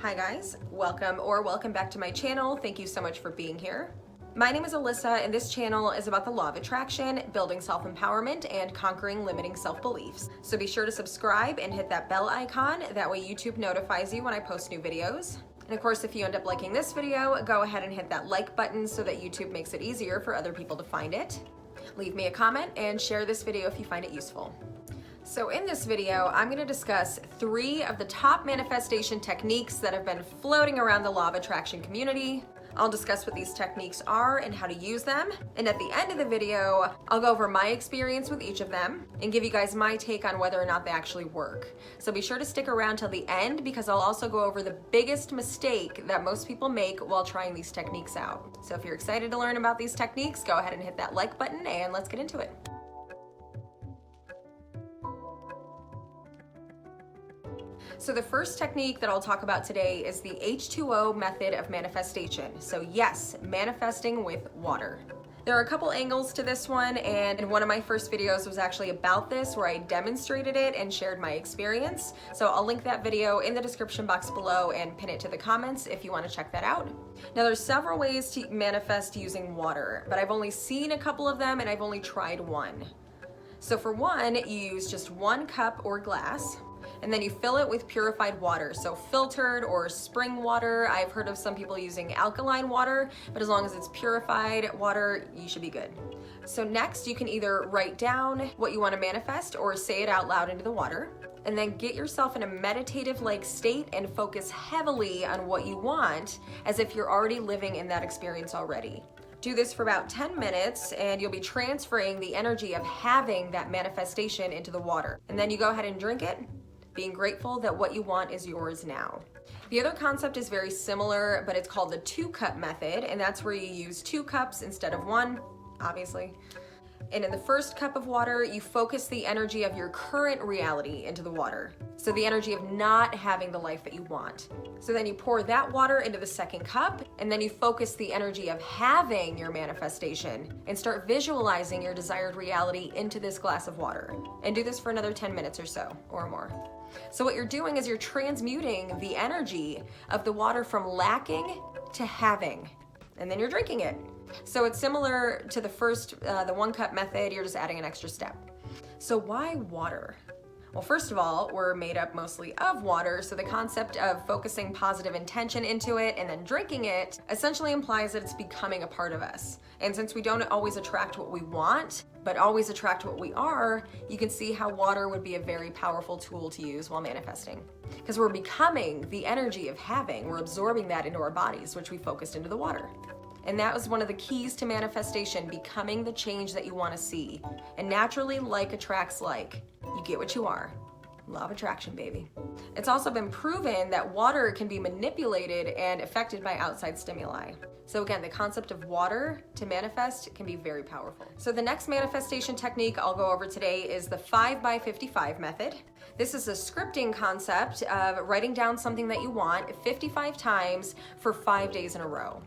Hi guys, welcome back to my channel. Thank you so much for being here. My name is Alyssa and this channel is about the law of attraction, building self-empowerment, and conquering limiting self-beliefs. So be sure to subscribe and hit that bell icon. That way YouTube notifies you when I post new videos. And of course, if you end up liking this video, go ahead and hit that like button so that YouTube makes it easier for other people to find it. Leave me a comment and share this video if you find it useful. So in this video, I'm going to discuss 3 of the top manifestation techniques that have been floating around the law of attraction community. I'll discuss what these techniques are and how to use them. And at the end of the video, I'll go over my experience with each of them and give you guys my take on whether or not they actually work. So be sure to stick around till the end because I'll also go over the biggest mistake that most people make while trying these techniques out. So if you're excited to learn about these techniques, go ahead and hit that like button and let's get into it. So the first technique that I'll talk about today is the H2O method of manifestation. So yes, manifesting with water. There are a couple angles to this one, and one of my first videos was actually about this where I demonstrated it and shared my experience. So I'll link that video in the description box below and pin it to the comments if you want to check that out. Now there's several ways to manifest using water, but I've only seen a couple of them and I've only tried one. So for one, you use just 1 cup or glass, and then you fill it with purified water, so filtered or spring water. I've heard of some people using alkaline water, but as long as it's purified water, you should be good. So next, you can either write down what you want to manifest or say it out loud into the water, and then get yourself in a meditative-like state and focus heavily on what you want as if you're already living in that experience already. Do this for about 10 minutes and you'll be transferring the energy of having that manifestation into the water. And then you go ahead and drink it, being grateful that what you want is yours now. The other concept is very similar, but it's called the 2-cup method, and that's where you use 2 cups instead of 1, obviously. And in the first cup of water, you focus the energy of your current reality into the water. So the energy of not having the life that you want. So then you pour that water into the second cup, and then you focus the energy of having your manifestation and start visualizing your desired reality into this glass of water. And do this for another 10 minutes or so, or more. So what you're doing is you're transmuting the energy of the water from lacking to having, and then you're drinking it. So it's similar to the first, the 1-cup method, you're just adding an extra step. So why water? Well, first of all, we're made up mostly of water, so the concept of focusing positive intention into it and then drinking it essentially implies that it's becoming a part of us. And since we don't always attract what we want, but always attract what we are, you can see how water would be a very powerful tool to use while manifesting. Because we're becoming the energy of having, we're absorbing that into our bodies, which we focused into the water. And that was one of the keys to manifestation, becoming the change that you want to see. And naturally, like attracts like. You get what you are. Law of attraction, baby. It's also been proven that water can be manipulated and affected by outside stimuli. So again, the concept of water to manifest can be very powerful. So the next manifestation technique I'll go over today is the 5x55 method. This is a scripting concept of writing down something that you want 55 times for 5 days in a row.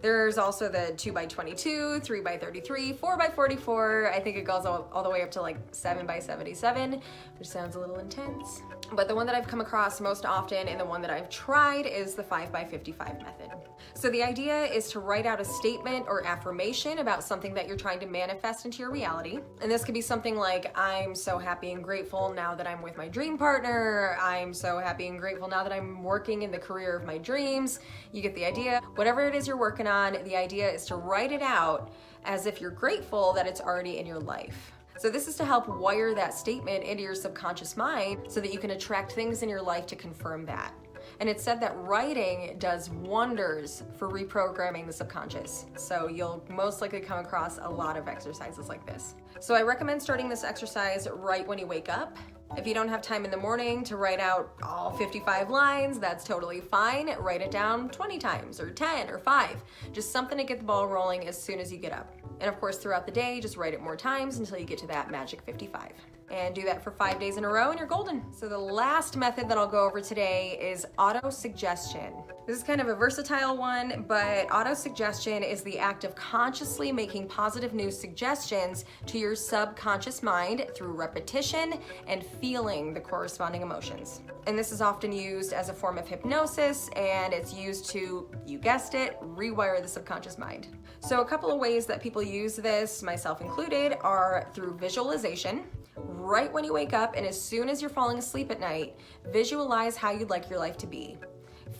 There's also the 2x22, 3x33, 4x44. I think it goes all the way up to like 7x77, which sounds a little intense. But the one that I've come across most often and the one that I've tried is the 5x55 method. So the idea is to write out a statement or affirmation about something that you're trying to manifest into your reality. And this could be something like, I'm so happy and grateful now that I'm with my dream partner. I'm so happy and grateful now that I'm working in the career of my dreams. You get the idea. Whatever it is you're working on, the idea is to write it out as if you're grateful that it's already in your life. So this is to help wire that statement into your subconscious mind so that you can attract things in your life to confirm that. And it's said that writing does wonders for reprogramming the subconscious. So you'll most likely come across a lot of exercises like this. So I recommend starting this exercise right when you wake up. If you don't have time in the morning to write out all 55 lines, that's totally fine. Write it down 20 times or 10 or 5. Just something to get the ball rolling as soon as you get up. And of course, throughout the day, just write it more times until you get to that magic 55. And do that for 5 days in a row and you're golden. So the last method that I'll go over today is auto-suggestion. This is kind of a versatile one, but auto-suggestion is the act of consciously making positive new suggestions to your subconscious mind through repetition and feeling the corresponding emotions. And this is often used as a form of hypnosis, and it's used to, you guessed it, rewire the subconscious mind. So a couple of ways that people use this, myself included, are through visualization. Right when you wake up and as soon as you're falling asleep at night, visualize how you'd like your life to be.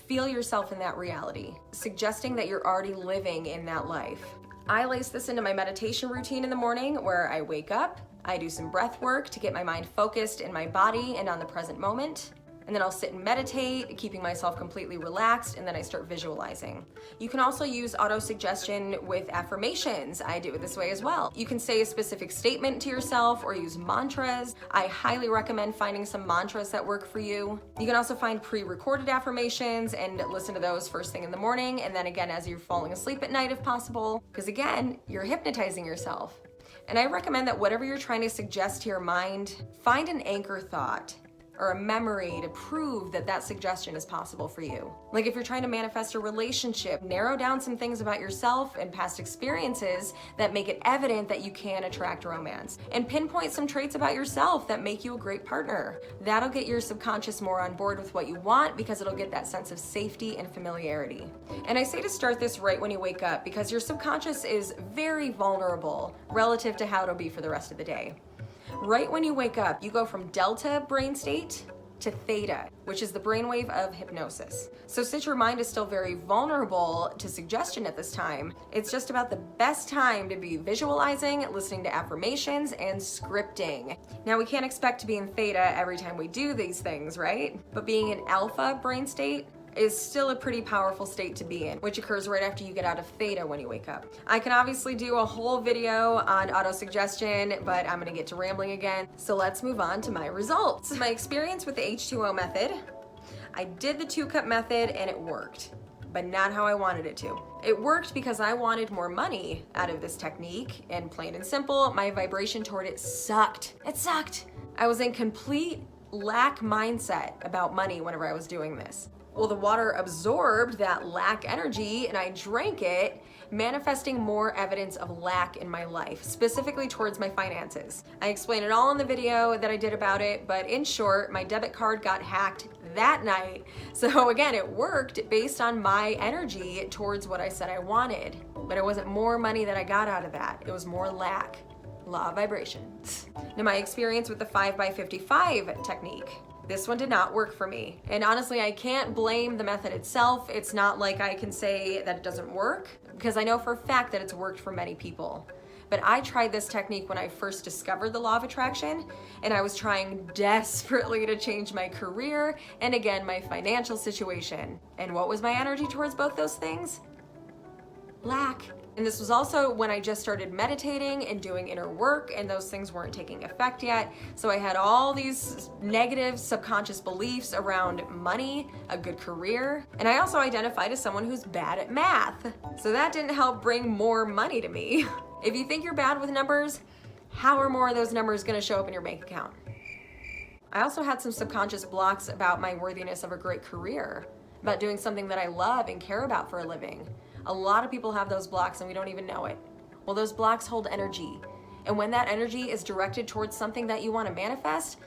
Feel yourself in that reality, suggesting that you're already living in that life. I lace this into my meditation routine in the morning where I wake up, I do some breath work to get my mind focused in my body and on the present moment. And then I'll sit and meditate, keeping myself completely relaxed, and then I start visualizing. You can also use auto-suggestion with affirmations. I do it this way as well. You can say a specific statement to yourself or use mantras. I highly recommend finding some mantras that work for you. You can also find pre-recorded affirmations and listen to those first thing in the morning, and then again as you're falling asleep at night if possible, because again, you're hypnotizing yourself. And I recommend that whatever you're trying to suggest to your mind, find an anchor thought or a memory to prove that that suggestion is possible for you. Like if you're trying to manifest a relationship, narrow down some things about yourself and past experiences that make it evident that you can attract romance. And pinpoint some traits about yourself that make you a great partner. That'll get your subconscious more on board with what you want because it'll get that sense of safety and familiarity. And I say to start this right when you wake up because your subconscious is very vulnerable relative to how it'll be for the rest of the day. Right when you wake up, you go from delta brain state to theta, which is the brainwave of hypnosis. So since your mind is still very vulnerable to suggestion at this time, it's just about the best time to be visualizing, listening to affirmations, and scripting. Now we can't expect to be in theta every time we do these things, right? But being in alpha brain state is still a pretty powerful state to be in, which occurs right after you get out of theta when you wake up. I can obviously do a whole video on auto-suggestion, but I'm gonna get to rambling again. So let's move on to my results. My experience with the H2O method, I did the 2-cup method and it worked, but not how I wanted it to. It worked because I wanted more money out of this technique, and plain and simple, my vibration toward it sucked. It sucked. I was in complete lack mindset about money whenever I was doing this. Well, the water absorbed that lack energy and I drank it, manifesting more evidence of lack in my life, specifically towards my finances. I explain it all in the video that I did about it, but in short, my debit card got hacked that night. So again, it worked based on my energy towards what I said I wanted, but it wasn't more money that I got out of that. It was more lack. Law of vibration. Now, my experience with the 5x55 technique. This one did not work for me. And honestly, I can't blame the method itself. It's not like I can say that it doesn't work, because I know for a fact that it's worked for many people. But I tried this technique when I first discovered the law of attraction, and I was trying desperately to change my career and again, my financial situation. And what was my energy towards both those things? Lack. And this was also when I just started meditating and doing inner work, and those things weren't taking effect yet. So I had all these negative subconscious beliefs around money, a good career, and I also identified as someone who's bad at math. So that didn't help bring more money to me. If you think you're bad with numbers, how are more of those numbers gonna show up in your bank account? I also had some subconscious blocks about my worthiness of a great career, about doing something that I love and care about for a living. A lot of people have those blocks and we don't even know it. Well, those blocks hold energy. And when that energy is directed towards something that you want to manifest,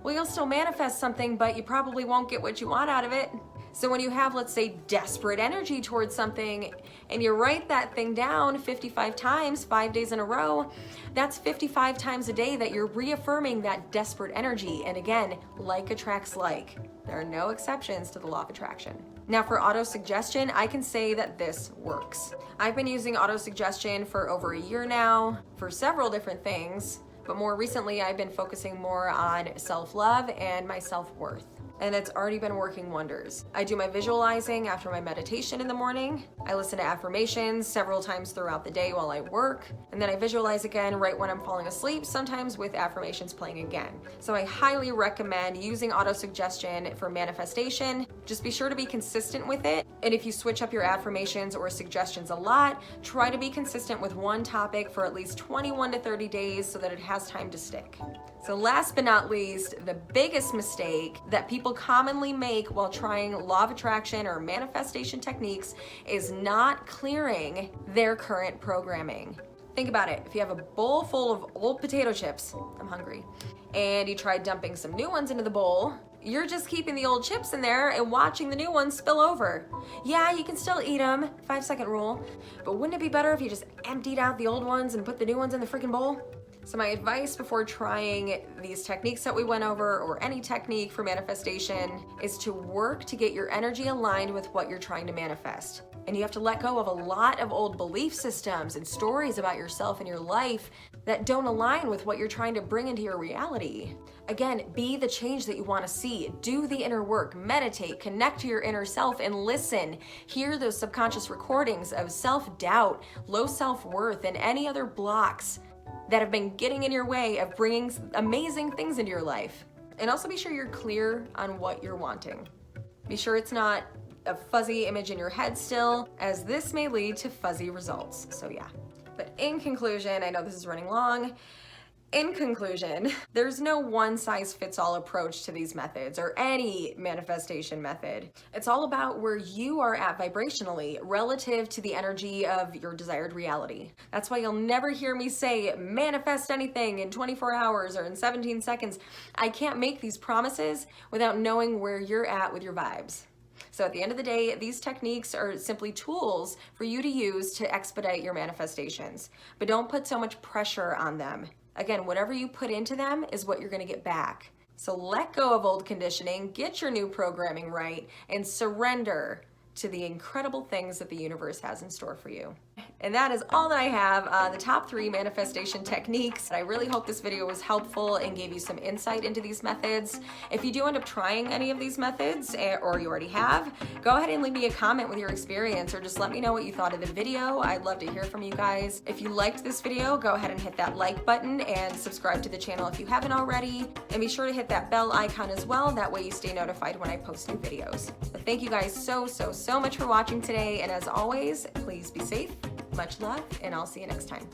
well, you'll still manifest something, but you probably won't get what you want out of it. So when you have, let's say, desperate energy towards something and you write that thing down 55 times, 5 days in a row, that's 55 times a day that you're reaffirming that desperate energy. And again, like attracts like. There are no exceptions to the law of attraction. Now for auto-suggestion, I can say that this works. I've been using auto-suggestion for over a year now for several different things, but more recently I've been focusing more on self-love and my self-worth. And it's already been working wonders. I do my visualizing after my meditation in the morning. I listen to affirmations several times throughout the day while I work. And then I visualize again right when I'm falling asleep, sometimes with affirmations playing again. So I highly recommend using auto-suggestion for manifestation. Just be sure to be consistent with it. And if you switch up your affirmations or suggestions a lot, try to be consistent with one topic for at least 21 to 30 days so that it has time to stick. So last but not least, the biggest mistake that people commonly make while trying law of attraction or manifestation techniques is not clearing their current programming. Think about it. If you have a bowl full of old potato chips, I'm hungry, and you try dumping some new ones into the bowl, you're just keeping the old chips in there and watching the new ones spill over. Yeah, you can still eat them, 5-second rule, but wouldn't it be better if you just emptied out the old ones and put the new ones in the freaking bowl? So my advice before trying these techniques that we went over, or any technique for manifestation, is to work to get your energy aligned with what you're trying to manifest. And you have to let go of a lot of old belief systems and stories about yourself and your life that don't align with what you're trying to bring into your reality. Again, be the change that you want to see. Do the inner work, meditate, connect to your inner self, and listen. Hear those subconscious recordings of self-doubt, low self-worth, and any other blocks that have been getting in your way of bringing amazing things into your life. And also be sure you're clear on what you're wanting. Be sure it's not a fuzzy image in your head still, as this may lead to fuzzy results. So yeah. But in conclusion, I know this is running long. In conclusion, there's no one-size-fits-all approach to these methods or any manifestation method. It's all about where you are at vibrationally relative to the energy of your desired reality. That's why you'll never hear me say manifest anything in 24 hours or in 17 seconds. I can't make these promises without knowing where you're at with your vibes. So at the end of the day, these techniques are simply tools for you to use to expedite your manifestations. But don't put so much pressure on them. Again, whatever you put into them is what you're going to get back. So let go of old conditioning, get your new programming right, and surrender to the incredible things that the universe has in store for you. And that is all that I have on the top 3 manifestation techniques. I really hope this video was helpful and gave you some insight into these methods. If you do end up trying any of these methods, or you already have, go ahead and leave me a comment with your experience, or just let me know what you thought of the video. I'd love to hear from you guys. If you liked this video, go ahead and hit that like button and subscribe to the channel if you haven't already. And be sure to hit that bell icon as well. That way you stay notified when I post new videos. But thank you guys so much for watching today. And as always, please be safe. Much love, and I'll see you next time.